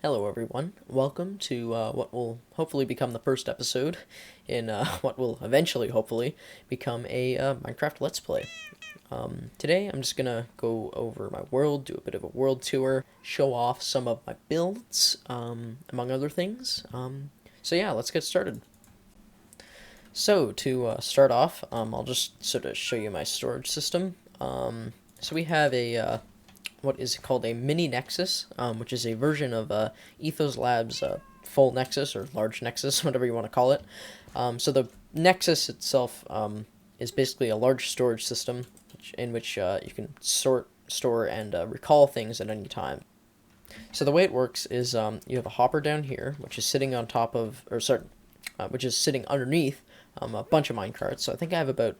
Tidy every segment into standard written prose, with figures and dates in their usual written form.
Hello, everyone. Welcome to what will hopefully become the first episode in what will eventually, hopefully, become a Minecraft Let's Play. Today, I'm just gonna go over my world, do a bit of a world tour, show off some of my builds, among other things. So yeah, let's get started. So to start off, I'll just sort of show you my storage system. So we have a what is called a mini Nexus, which is a version of Ethos Labs' full Nexus or large Nexus, whatever you want to call it. So the Nexus itself is basically a large storage system in which you can sort, store, and recall things at any time. So the way it works is you have a hopper down here, which is sitting on top of, or sorry, which is sitting underneath a bunch of minecarts. So I think I have about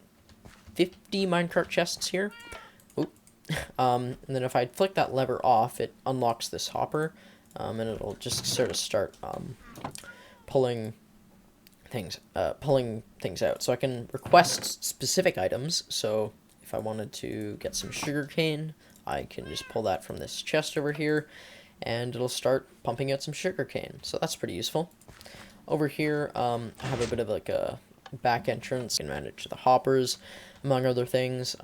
50 minecart chests here. And then if I flick that lever off, it unlocks this hopper, and it'll just sort of start pulling things out. So I can request specific items. So if I wanted to get some sugarcane, I can just pull that from this chest over here, and it'll start pumping out some sugarcane. So that's pretty useful. Over here, I have a bit of like a back entrance and manage the hoppers, among other things.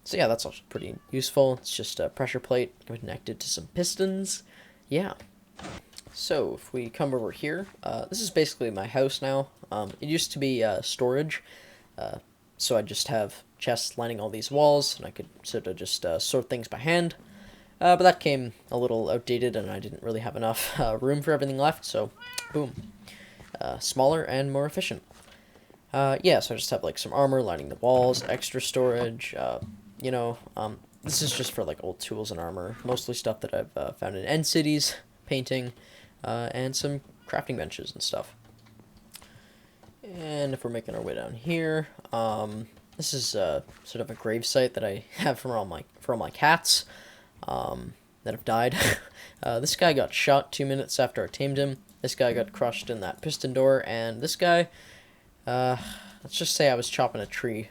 So yeah, that's also pretty useful. It's just a pressure plate connected to some pistons. Yeah. So if we come over here, this is basically my house now. It used to be storage, so I just have chests lining all these walls, and I could sort of just sort things by hand. But that came a little outdated, and I didn't really have enough room for everything left, so boom. Smaller and more efficient. Yeah, so I just have like some armor lining the walls, extra storage, this is just for like old tools and armor, mostly stuff that I've found in end cities, painting, and some crafting benches and stuff. And if we're making our way down here, this is sort of a grave site that I have for all my cats that have died. This guy got shot 2 minutes after I tamed him. This guy got crushed in that piston door, and this guy, let's just say I was chopping a tree.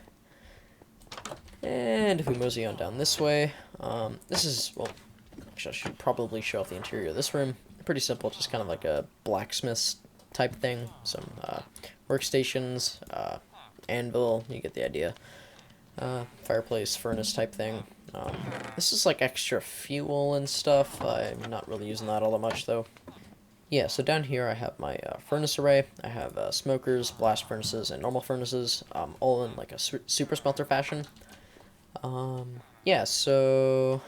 And if we mosey on down this way, this is, well, actually I should probably show off the interior of this room. Pretty simple, just kind of like a blacksmith type thing. Some workstations, anvil, you get the idea. Fireplace, furnace type thing. This is like extra fuel and stuff. I'm not really using that all that much though. Yeah, so down here I have my furnace array. I have smokers, blast furnaces, and normal furnaces, all in like a super smelter fashion. Yeah, so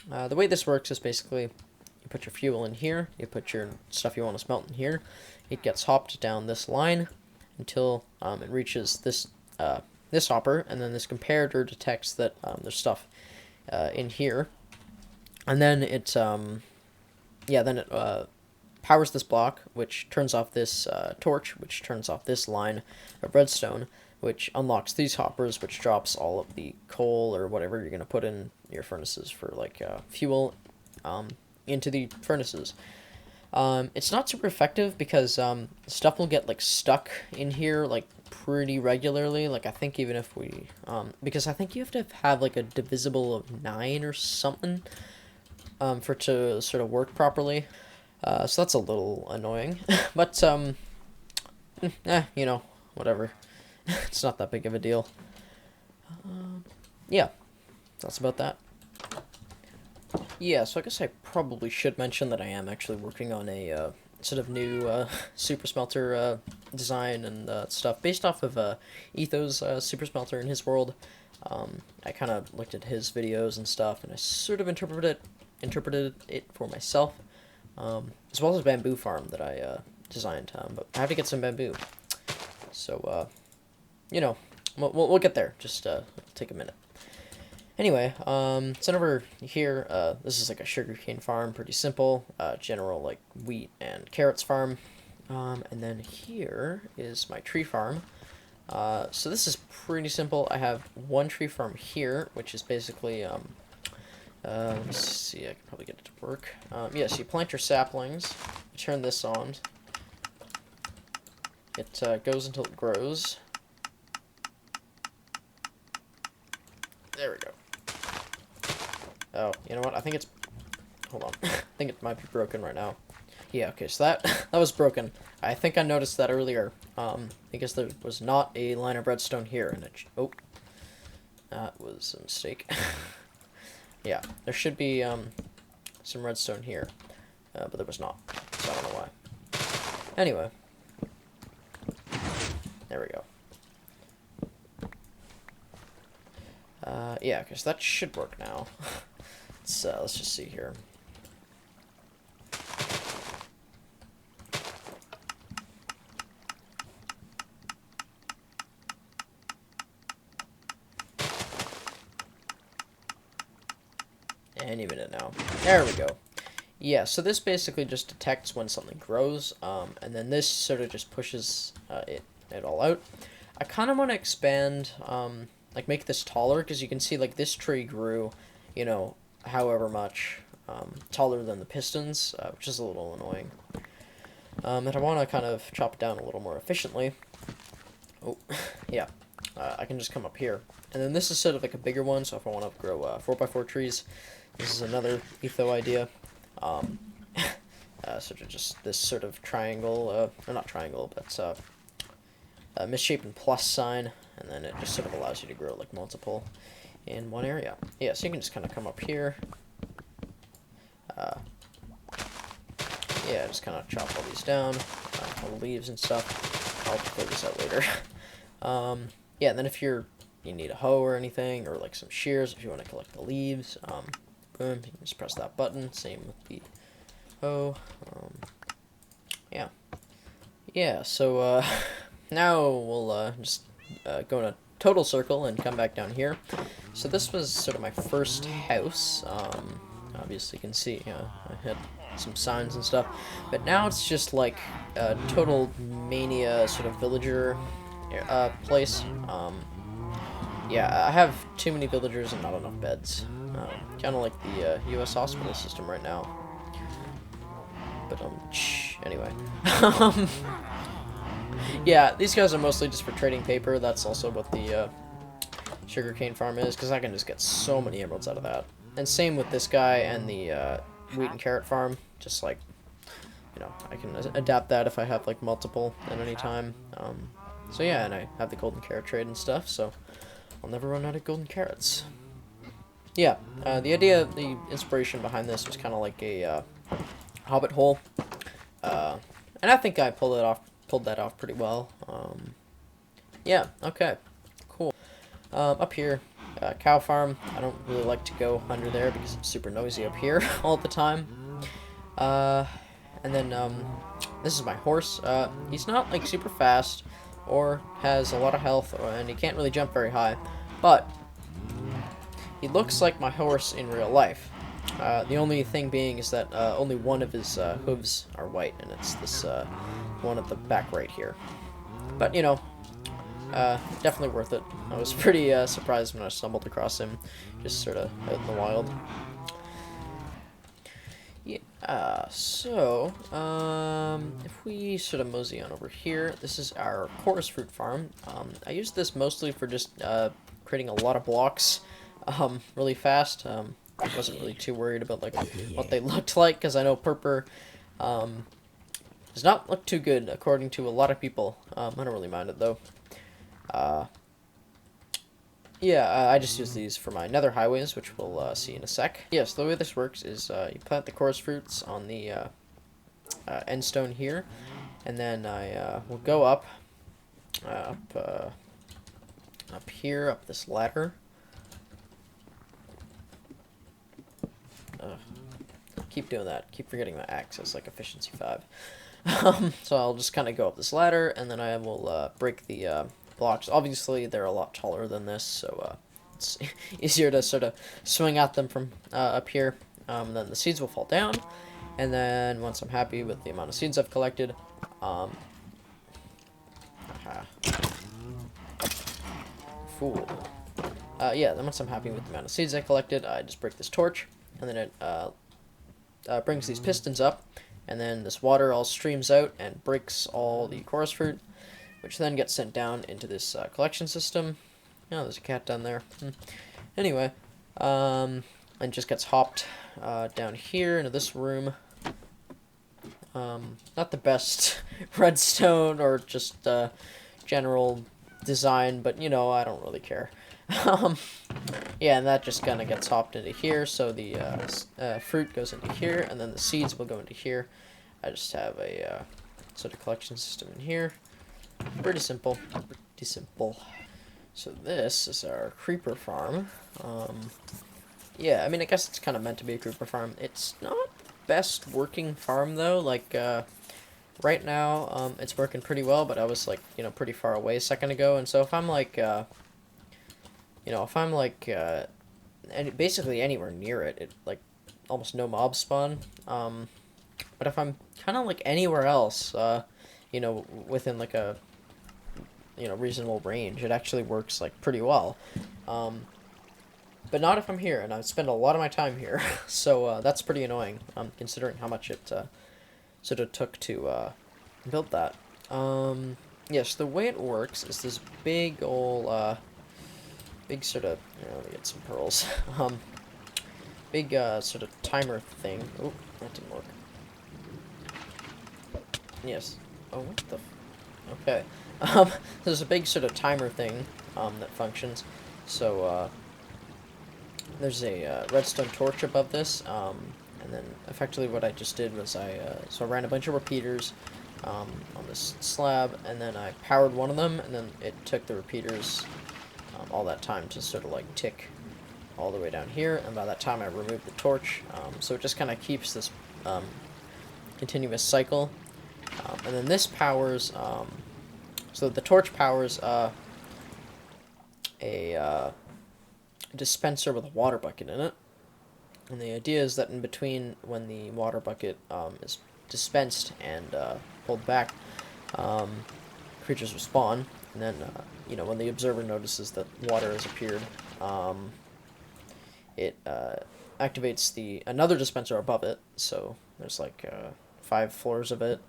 the way this works is basically you put your fuel in here, you put your stuff you want to smelt in here, it gets hopped down this line until it reaches this hopper, and then this comparator detects that there's stuff in here, and then it powers this block, which turns off this torch, which turns off this line of redstone, which unlocks these hoppers, which drops all of the coal or whatever you're going to put in your furnaces for like fuel into the furnaces. It's not super effective because stuff will get like stuck in here like pretty regularly. Like I think even if we because I think you have to have like a divisible of 9 or something for it to sort of work properly. So that's a little annoying, but whatever. It's not that big of a deal. Yeah, that's about that. Yeah, so I guess I probably should mention that I am actually working on a sort of new super smelter design and stuff based off of Etho's super smelter in his world. I kind of looked at his videos and stuff, and I sort of interpreted it for myself, as well as Bamboo Farm that I designed. But I have to get some bamboo, so we'll get there. Just it'll take a minute. Anyway, so over here, this is like a sugarcane farm, pretty simple, general like wheat and carrots farm, and then here is my tree farm. So this is pretty simple. I have one tree farm here, which is basically, let me see, I can probably get it to work. Yeah, so you plant your saplings, you turn this on, it goes until it grows. There we go. Oh, you know what? I think it's... Hold on. I think it might be broken right now. Yeah, okay, so that that was broken. I think I noticed that earlier, because there was not a line of redstone here, and oh, that was a mistake. Yeah, there should be, some redstone here, but there was not, so I don't know why. Anyway, there we go. Yeah, because that should work now. Let's just see here. Any minute now. There we go. Yeah, so this basically just detects when something grows, and then this sort of just pushes it all out. I kind of want to expand, like make this taller, because you can see like this tree grew, you know, however much taller than the pistons, which is a little annoying. And I want to kind of chop it down a little more efficiently. Oh, yeah. I can just come up here. And then this is sort of like a bigger one, so if I want to grow 4x4 trees, this is another etho idea. Sort of just this sort of triangle, or not triangle, but a misshapen plus sign, and then it just sort of allows you to grow like multiple in one area. Yeah, so you can just kind of come up here. Yeah, just kind of chop all these down, all the leaves and stuff. I'll figure this out later. Yeah, and then if you need a hoe or anything, or like some shears if you want to collect the leaves, boom, you can just press that button. Same with the hoe. Yeah. Yeah, so now we'll just go in a total circle and come back down here. So this was sort of my first house. Obviously you can see, I had some signs and stuff, but now it's just like a total mania sort of villager place. Yeah, I have too many villagers and not enough beds. Kind of like the U.S. hospital system right now. But anyway. Yeah, these guys are mostly just for trading paper. That's also what the sugarcane farm is, because I can just get so many emeralds out of that. And same with this guy and the wheat and carrot farm. Just like, you know, I can adapt that if I have like multiple at any time. So yeah, and I have the golden carrot trade and stuff, so I'll never run out of golden carrots. Yeah, the idea, the inspiration behind this was kind of like a hobbit hole, and I think I pulled that off pretty well. Yeah, okay, cool. Up here, cow farm. I don't really like to go under there because it's super noisy up here all the time. And then this is my horse. He's not like super fast or has a lot of health, and he can't really jump very high, but he looks like my horse in real life. The only thing being is that only one of his hooves are white, and it's this one at the back right here. But, you know, definitely worth it. I was pretty surprised when I stumbled across him, just sort of out in the wild. Yeah, so, if we sort of mosey on over here, this is our chorus fruit farm. I use this mostly for just creating a lot of blocks really fast. I wasn't really too worried about like what they looked like, because I know purple does not look too good according to a lot of people. I don't really mind it though. Yeah, I just use these for my nether highways, which we'll see in a sec. Yes, the way this works is you plant the chorus fruits on the end stone here, and then I will go up here, up this ladder. Keep doing that. Keep forgetting the axe. It's like efficiency 5. So I'll just kind of go up this ladder, and then I will break the blocks. Obviously, they're a lot taller than this, so it's easier to sort of swing at them from up here. Then the seeds will fall down, and then once I'm happy with the amount of seeds I've collected, yeah, then once I'm happy with the amount of seeds I collected, I just break this torch, and then it brings these pistons up, and then this water all streams out and breaks all the chorus fruit, which then gets sent down into this collection system. Oh, there's a cat down there. Anyway, and just gets hopped down here into this room. Not the best redstone or just general design, but you know, I don't really care. Yeah, and that just kind of gets hopped into here, so the fruit goes into here, and then the seeds will go into here. I just have a sort of collection system in here. Pretty simple. Pretty simple. So this is our creeper farm. Yeah, I mean, I guess it's kind of meant to be a creeper farm. It's not the best working farm, though. Like, right now, it's working pretty well, but I was, like, you know, pretty far away a second ago, and so if I'm, like, you know, if I'm, like, basically anywhere near it, like, almost no mobs spawn. But if I'm kind of, like, anywhere else, you know, within, like, a, you know, reasonable range, it actually works, like, pretty well. But not if I'm here, and I spend a lot of my time here, so that's pretty annoying, considering how much it sort of took to build that. Yes, the way it works is this big old, big sort of, let me get some pearls, big sort of timer thing. Oh, that didn't work. Yes. Oh, what the? Okay. There's a big sort of timer thing that functions. So there's a redstone torch above this, and then effectively what I just did was so I ran a bunch of repeaters on this slab, and then I powered one of them, and then it took the repeaters all that time to sort of like tick all the way down here, and by that time I removed the torch, so it just kind of keeps this continuous cycle, and then this powers, so the torch powers a dispenser with a water bucket in it, and the idea is that in between when the water bucket is dispensed and pulled back, creatures will spawn, and then you know, when the observer notices that water has appeared, it activates another dispenser above it, so there's like 5 floors of it,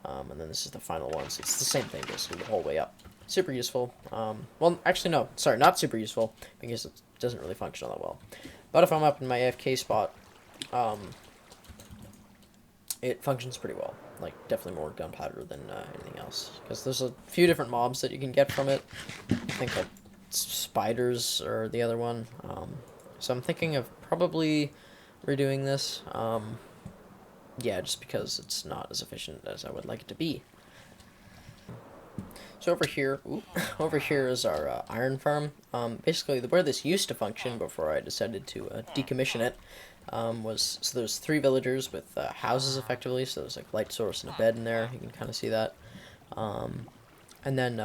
and then this is the final one, so it's the same thing basically the whole way up. Super useful. Well, actually no, sorry, not super useful, because it doesn't really function all that well. But if I'm up in my AFK spot, it functions pretty well. Like, definitely more gunpowder than anything else. Because there's a few different mobs that you can get from it. I think like spiders or the other one. So I'm thinking of probably redoing this. Yeah, just because it's not as efficient as I would like it to be. So over here, over here is our iron farm. Basically, where this used to function before I decided to decommission it was, so there's 3 villagers with houses effectively. So there's like light source and a bed in there. You can kind of see that. And then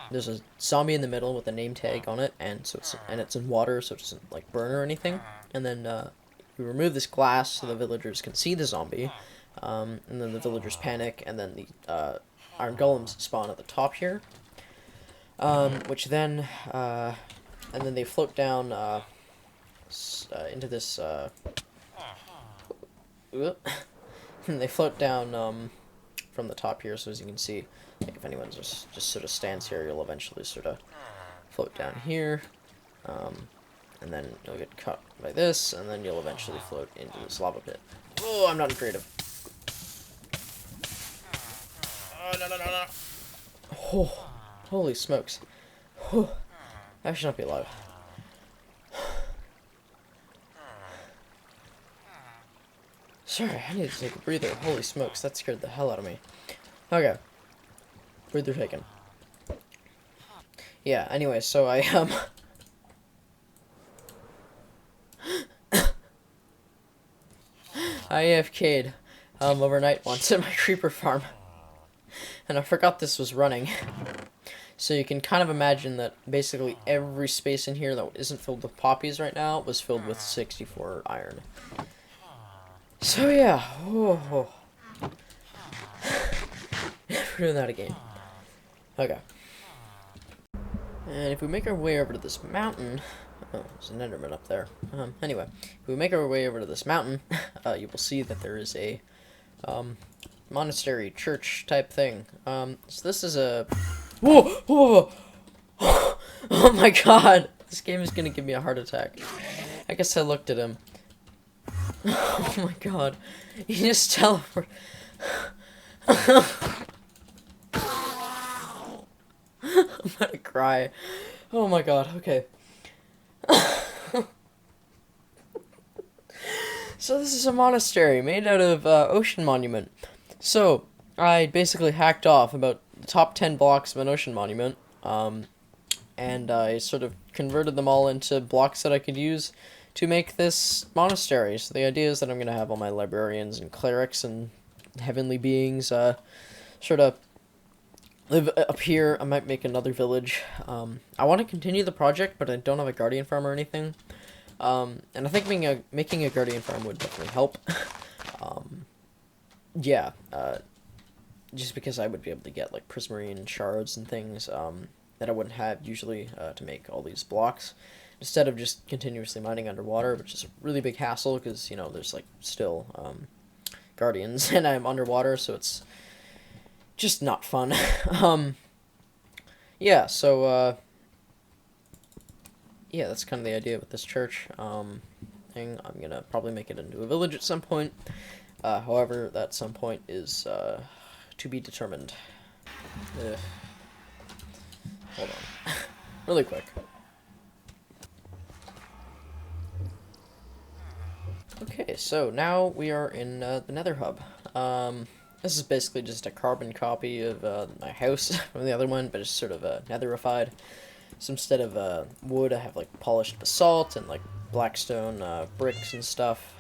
there's a zombie in the middle with a name tag on it, and so it's in water, so it doesn't like burn or anything. And then you remove this glass so the villagers can see the zombie, and then the villagers panic, and then the iron golems spawn at the top here, which then, and then they float down into this, and they float down from the top here, so as you can see, like if anyone just sort of stands here, you'll eventually sort of float down here, and then you'll get caught by this, and then you'll eventually float into this lava pit. Oh, I'm not creative. Oh, no. Oh, holy smokes. Oh, I should not be alive. Sorry, I need to take a breather. Holy smokes, that scared the hell out of me. Okay. Breather taken. Yeah, anyway, so I I AFK'd overnight once at my creeper farm. And I forgot this was running. So you can kind of imagine that basically every space in here that isn't filled with poppies right now was filled with 64 iron. So yeah, We're doing that again. Okay. And if we make our way over to this mountain, oh, there's an Enderman up there. Anyway, if we make our way over to this mountain, you will see that there is a monastery, church type thing. So this is a... Whoa! Oh my god! This game is gonna give me a heart attack. I guess I looked at him. Oh my god. He just teleported. I'm gonna cry. Oh my god, okay. So this is a monastery made out of ocean monument. So I basically hacked off about the top 10 blocks of an ocean monument, and I sort of converted them all into blocks that I could use to make this monastery. So the idea is that I'm going to have all my librarians and clerics and heavenly beings sort of live up here. I might make another village. I want to continue the project, but I don't have a guardian farm or anything. And I think making a guardian farm would definitely help. Yeah, just because I would be able to get like prismarine shards and things that I wouldn't have usually to make all these blocks, instead of just continuously mining underwater, which is a really big hassle because, you know, there's like still guardians and I'm underwater, so it's just not fun. Yeah, so yeah, that's kind of the idea with this church thing. I'm gonna probably make it into a village at some point. However, that some point is to be determined. Ugh. Hold on. Really quick. Okay, so now we are in the Nether Hub. This is basically just a carbon copy of my house from the other one, but it's sort of netherified. So instead of wood, I have like polished basalt and like blackstone bricks and stuff.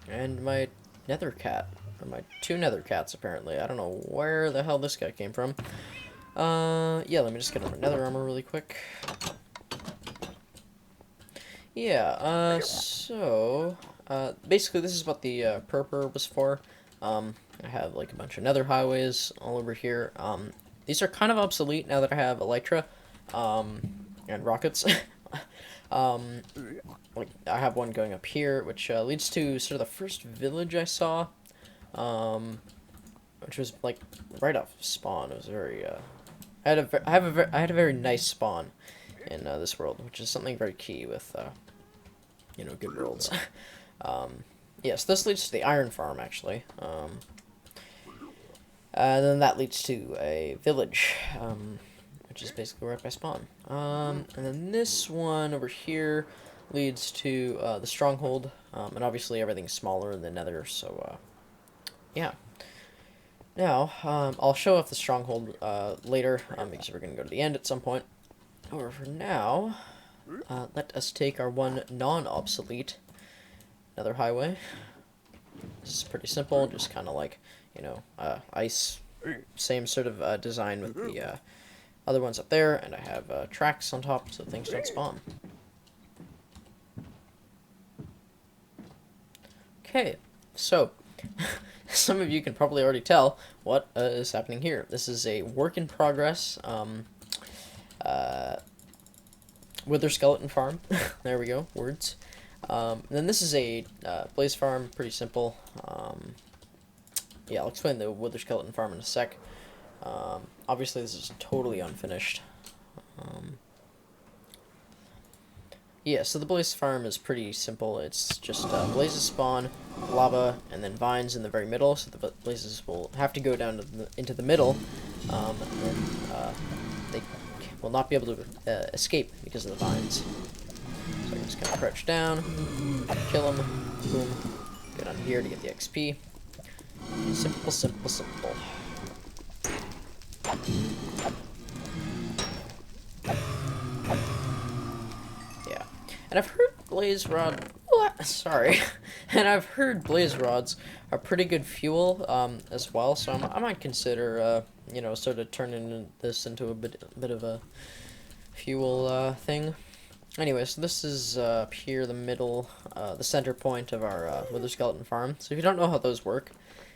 And my nether cat, or my 2 nether cats apparently. I don't know where the hell this guy came from. Yeah, let me just get on my nether armor really quick. Yeah, so basically this is what the purpur was for. I have like a bunch of nether highways all over here. These are kind of obsolete now that I have elytra. And rockets. Like I have one going up here, which leads to sort of the first village I saw, which was like right off spawn. It was very I had a very nice spawn in this world, which is something very key with you know, good worlds. Yes, this leads to the iron farm actually. And then that leads to a village. Which is basically right by spawn. And then this one over here leads to the stronghold, and obviously everything's smaller in the nether, so yeah. Now, I'll show off the stronghold later, because we're going to go to the end at some point. However, for now, let us take our one non-obsolete nether highway. This is pretty simple, just kind of like, you know, ice, same sort of design with the other ones up there, and I have tracks on top so things don't spawn. Okay, so some of you can probably already tell what is happening here. This is a work in progress wither skeleton farm. There we go, words. Then this is a blaze farm, pretty simple. Yeah, I'll explain the wither skeleton farm in a sec. Obviously this is totally unfinished. Yeah, so the blaze farm is pretty simple. It's just blazes spawn, lava, and then vines in the very middle, so the blazes will have to go down to into the middle, and then they will not be able to escape because of the vines. So I can just kind of crouch down, kill them, boom, get on here to get the XP. Simple, simple, simple. Yeah, and I've heard blaze rod. What? Sorry, and I've heard blaze rods are pretty good fuel as well. So I might consider you know, sort of turning this into a bit of a fuel thing. Anyway, so this is up here, the middle, the center point of our wither skeleton farm. So if you don't know how those work,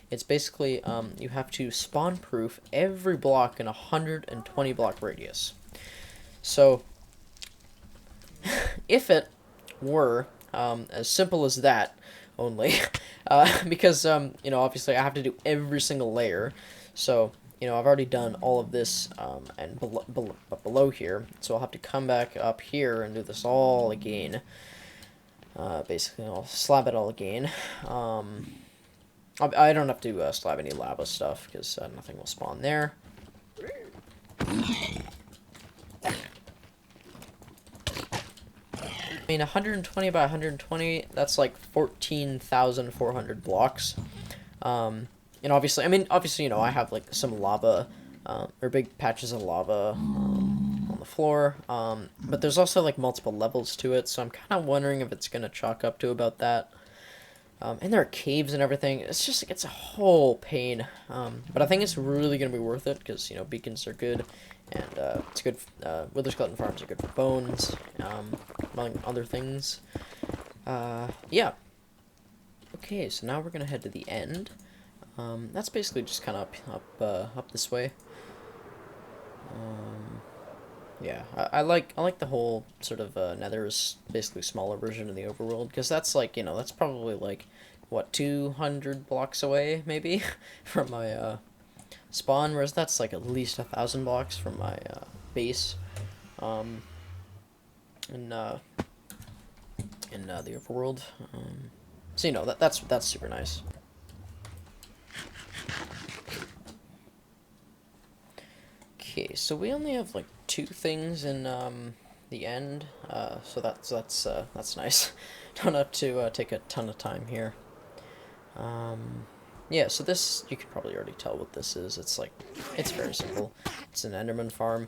it's basically, you have to spawn-proof every block in a 120 block radius. So, if it were as simple as that, only, because, you know, obviously I have to do every single layer, so, you know, I've already done all of this, and below here, so I'll have to come back up here and do this all again. Basically, I'll slab it all again, I don't have to slab any lava stuff, because nothing will spawn there. I mean, 120 by 120, that's like 14,400 blocks. And obviously, you know, I have like some lava, or big patches of lava on the floor. But there's also like multiple levels to it, so I'm kind of wondering if it's gonna chalk up to about that. And there are caves and everything. It's just like, it's a whole pain. But I think it's really gonna be worth it, because, you know, beacons are good. And it's good. Wither skeleton farms are good for bones, among other things. Yeah. Okay, so now we're gonna head to the end. That's basically just kind of up this way. Yeah, I like the whole sort of Nether is basically smaller version of the overworld, because that's like, you know, that's probably like what, 200 blocks away maybe from my spawn, whereas that's like at least 1,000 blocks from my base. In the overworld. So, you know, that's super nice. Okay, so we only have like 2 things in the end, so that's nice. Don't have to take a ton of time here. Yeah, so this, you can probably already tell what this is. It's like, it's very simple. It's an Enderman Farm.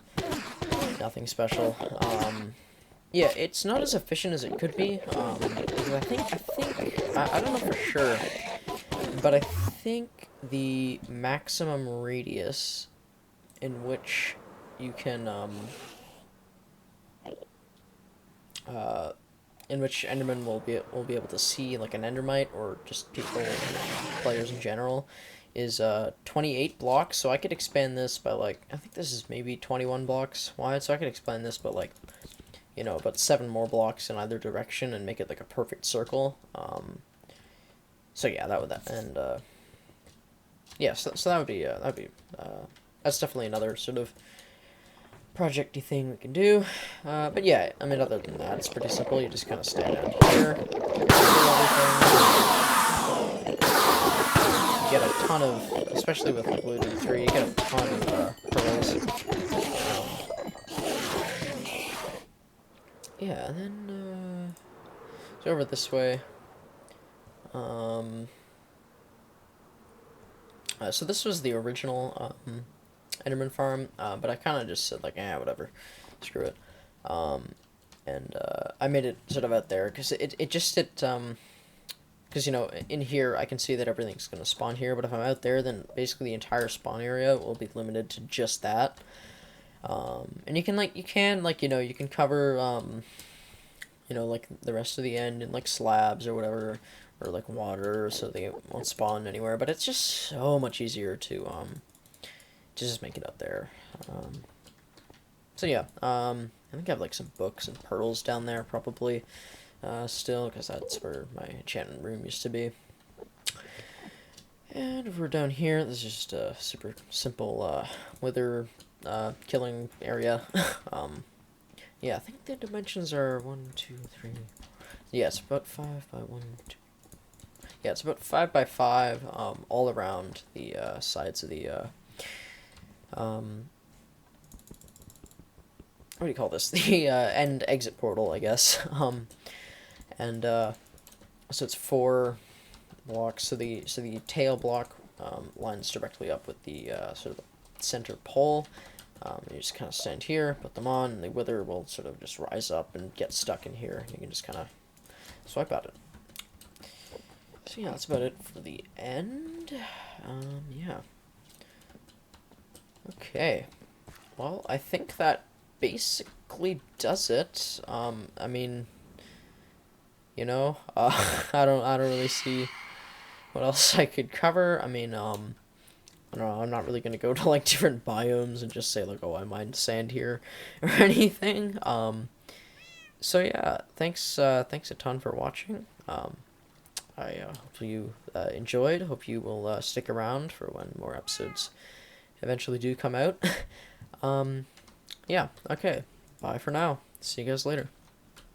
Nothing special. Yeah, it's not as efficient as it could be. Because I don't know for sure, but I think the maximum radius in which you can, in which Enderman will be able to see like an Endermite, or just people, players in general, is 28 blocks. So I could expand this by like, I think this is maybe 21 blocks wide. So I could expand this by like, you know, about 7 more blocks in either direction and make it like a perfect circle. So yeah, yeah, so that would be that's definitely another sort of projecty thing we can do. But yeah, I mean, other than that, it's pretty simple. You just kind of stand out here, do everything. You get a ton of, especially with like Looting 3, you get a ton of pearls. Yeah, and then so over this way. So this was the original Enderman Farm, but I kind of just said like, whatever, screw it. And I made it sort of out there because because, you know, in here I can see that everything's gonna spawn here, but if I'm out there, then basically the entire spawn area will be limited to just that. And you can you can cover you know, like the rest of the end in like slabs or whatever, or like water, so they won't spawn anywhere. But it's just so much easier to just make it up there. So yeah, I think I have like some books and pearls down there probably still, because that's where my enchantment room used to be. And if we're down here, this is just a super simple wither killing area. Yeah, I think the dimensions are 1, 2, 3. Yeah, it's about 5 by 1, 2. Yeah, it's about 5 by 5 all around the sides of the what do you call this? The end exit portal, I guess. And so it's 4 blocks. So the tail block lines directly up with the sort of center pole. You just kind of stand here, put them on, and the wither will sort of just rise up and get stuck in here. You can just kind of swipe at it. So yeah, that's about it for the end. Yeah. Okay. Well, I think that basically does it. I mean, you know, I don't really see what else I could cover. I mean, I don't know, I'm not really gonna go to like different biomes and just say like, oh, I mined sand here or anything. So yeah, thanks a ton for watching. I hope you enjoyed. Hope you will stick around for when more episodes eventually do come out. Yeah, okay. Bye for now. See you guys later.